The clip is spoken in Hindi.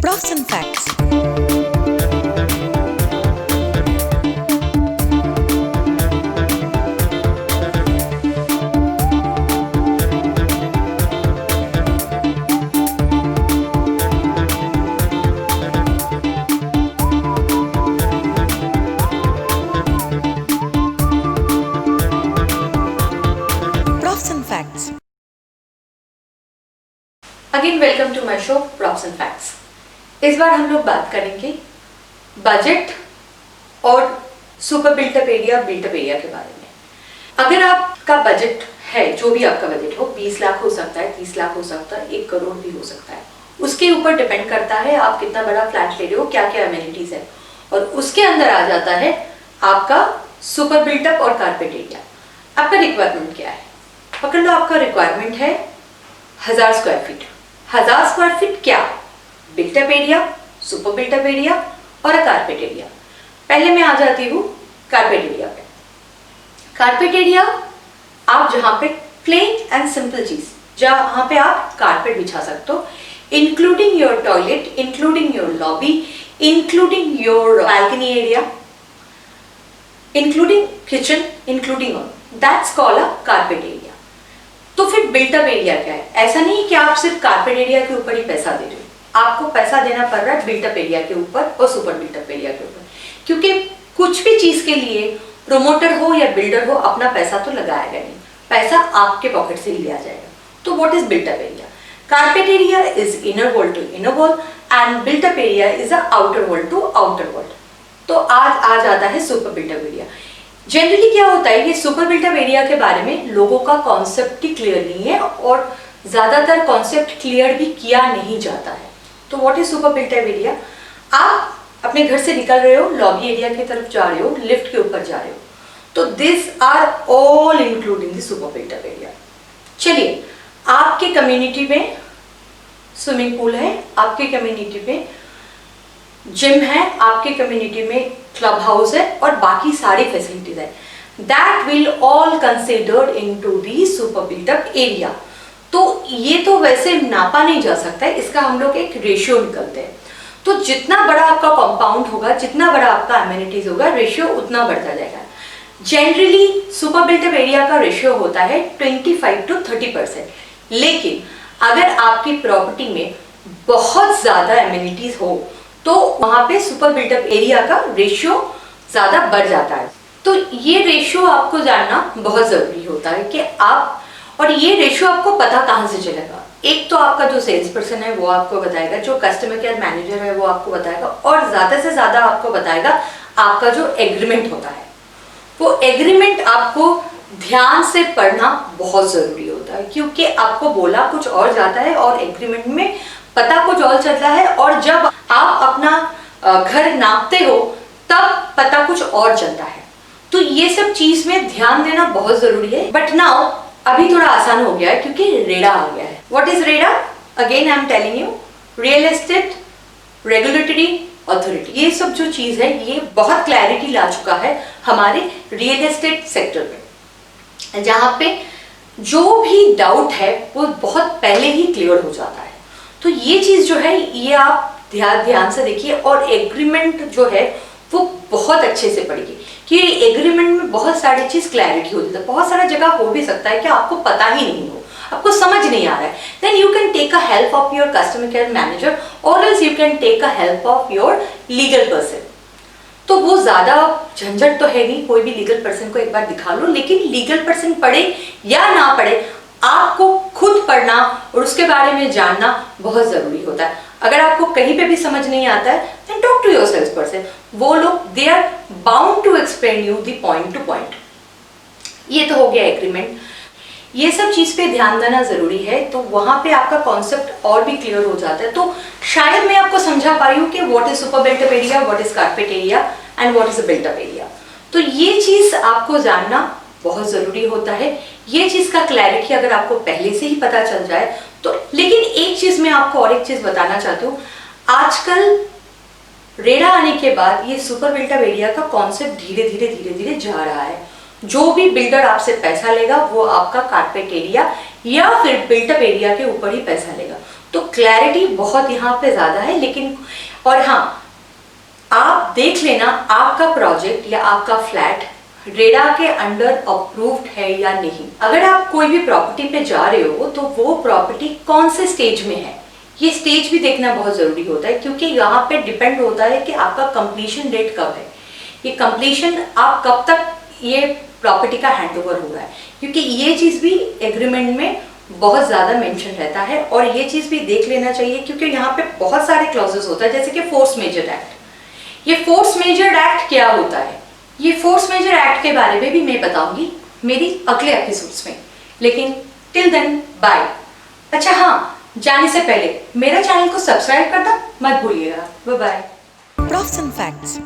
Props and facts. Props and facts. Again welcome to my show props and facts. इस बार हम लोग बात करेंगे बजट और सुपर बिल्टअप एरिया के बारे में। अगर आपका बजट है, जो भी आपका बजट हो, 20 लाख हो सकता है, 30 लाख हो सकता है, 1 करोड़ भी हो सकता है, उसके ऊपर डिपेंड करता है आप कितना बड़ा फ्लैट ले रहे हो, क्या क्या अमेनिटीज है, और उसके अंदर आ जाता है आपका सुपर बिल्टअप और कारपेट एरिया। आपका रिक्वायरमेंट क्या है? पकड़ लो, आपका रिक्वायरमेंट है 1000 स्क्वायर फीट। 1000 स्क्वायर फीट क्या? Built up area, super built up area और कारपेट एरिया। पहले मैं आ जाती हूँ कारपेट एरिया पे। कारपेट एरिया आप जहाँ पे प्लेन एंड सिंपल चीज, जहाँ पे आप कारपेट बिछा सकते हो, including your toilet, including your lobby, including your balcony area, including kitchen, including all, that's called a carpet area. तो फिर बिल्टअप एरिया क्या है? ऐसा नहीं कि आप सिर्फ कारपेट एरिया के ऊपर ही पैसा दे रहे हो, आपको पैसा देना पड़ रहा है बिल्टअप एरिया के ऊपर और सुपर बिल्टअप एरिया के ऊपर, क्योंकि कुछ भी चीज के लिए प्रोमोटर हो या बिल्डर हो, अपना पैसा तो लगाएगा नहीं, पैसा आपके पॉकेट से लिया जाएगा। तो what is built up area? Carpet area is inner wall to inner wall and built up area is a outer wall to outer wall. तो आज आ जाता है सुपर बिल्टअप एरिया। जनरली क्या होता है, ये सुपर बिल्टअप एरिया के बारे में लोगों का कॉन्सेप्ट ही क्लियर नहीं है और ज्यादातर कॉन्सेप्ट क्लियर भी किया नहीं जाता है। तो what is super built up area? आप अपने घर से निकल रहे हो, लॉबी एरिया की तरफ जा रहे हो, लिफ्ट के ऊपर जा रहे हो, तो this are all including the super built up area. चलिए, आपके कम्युनिटी में स्विमिंग पूल है, आपके कम्युनिटी में जिम है, आपके कम्युनिटी में क्लब हाउस है और बाकी सारी फैसिलिटीज है, that will all considered into the super built up area. तो ये तो वैसे नापा नहीं जा सकता है, इसका हम लोग एक रेशियो निकलते हैं। तो जितना बड़ा आपका कंपाउंड होगा, जितना बड़ा आपका अमेनिटीज होगा, रेशियो उतना बढ़ता जाएगा। जनरली सुपर बिल्टअप एरिया का रेशियो होता है 25 to 30%। लेकिन अगर आपकी प्रॉपर्टी में बहुत ज्यादा अमेनिटीज हो तो वहां पे सुपर बिल्टअप एरिया का रेशियो ज्यादा बढ़ जाता है। तो ये रेशियो आपको जानना बहुत जरूरी होता है कि आप, और ये रेशियो आपको पता कहाँ से चलेगा? एक तो आपका जो सेल्स पर्सन है वो आपको बताएगा, जो कस्टमर केयर मैनेजर है वो आपको बताएगा, और ज्यादा से ज्यादा आपको बताएगा आपका जो एग्रीमेंट होता है। वो एग्रीमेंट आपको ध्यान से पढ़ना बहुत जरूरी होता है, क्योंकि आपको बोला कुछ और जाता है और एग्रीमेंट में पता कुछ और चलता है, और जब आप अपना घर नापते हो तब पता कुछ और चलता है। तो ये सब चीज में ध्यान देना बहुत जरूरी है। बट नाउ अभी थोड़ा आसान हो गया है क्योंकि रेडा आ गया है। What is RERA? Again I am telling you, real estate regulatory authority. ये सब जो चीज है ये बहुत क्लैरिटी ला चुका है हमारे रियल एस्टेट सेक्टर में, जहां पे जो भी डाउट है वो बहुत पहले ही क्लियर हो जाता है। तो ये चीज जो है ये आप ध्यान से देखिए, और एग्रीमेंट जो है वो बहुत अच्छे से पढ़िए, कि एग्रीमेंट में बहुत सारी चीज क्लैरिटी होती है। बहुत सारा जगह हो भी सकता है कि आपको पता ही नहीं हो, आपको समझ नहीं आ रहा है, then you can take a help of your customer care manager और else you can take a help of your legal person. तो वो ज्यादा झंझट तो है नहीं, कोई भी लीगल पर्सन को एक बार दिखा लो, लेकिन लीगल पर्सन पढ़े या ना पढ़े, आपको खुद पढ़ना और उसके बारे में जानना बहुत जरूरी होता है। अगर आपको कहीं पे भी समझ नहीं आता है, then talk to your sales person. वो लोग they are bound to explain you the point to point. ये तो हो गया एग्रीमेंट। ये सब चीज पे ध्यान देना जरूरी है, तो वहां पे आपका कॉन्सेप्ट और भी क्लियर हो जाता है। तो शायद मैं आपको समझा पाई हूँ कि what is super built up area, what is carpet area and what is a built up area. तो ये चीज आपको जानना बहुत जरूरी होता है। ये चीज का क्लैरिटी अगर आपको पहले से ही पता चल जाए तो। लेकिन एक चीज मैं आपको और एक चीज बताना चाहती हूँ, आजकल रेडा आने के बाद ये सुपर बिल्टअप एरिया का कॉन्सेप्ट धीरे धीरे जा रहा है। जो भी बिल्डर आपसे पैसा लेगा वो आपका कारपेट एरिया या फिर बिल्टअप एरिया के ऊपर ही पैसा लेगा। तो क्लैरिटी बहुत यहाँ पे ज्यादा है। लेकिन और हाँ, आप देख लेना आपका प्रोजेक्ट या आपका फ्लैट रेडा के अंडर अप्रूव्ड है या नहीं। अगर आप कोई भी प्रॉपर्टी पे जा रहे हो तो वो प्रॉपर्टी कौन से स्टेज में है, ये स्टेज भी देखना बहुत जरूरी होता है, क्योंकि यहाँ पे डिपेंड होता है कि आपका कंप्लीशन डेट कब है। ये कंप्लीशन आप कब तक ये प्रॉपर्टी का हैंडओवर हो रहा है, क्योंकि ये चीज भी एग्रीमेंट में बहुत ज्यादा मेंशन रहता है। और ये चीज भी देख लेना चाहिए, क्योंकि यहाँ पे बहुत सारे क्लॉजेस होता है, जैसे कि फोर्स मेजर एक्ट। ये फोर्स मेजर एक्ट क्या होता है, ये फोर्स मेजर एक्ट के बारे में भी मैं बताऊंगी मेरी अगले एपिसोड्स में। लेकिन टिल देन बाय। अच्छा हाँ, जाने से पहले मेरा चैनल को सब्सक्राइब करना मत भूलिएगा। Bye bye. Profs and Facts.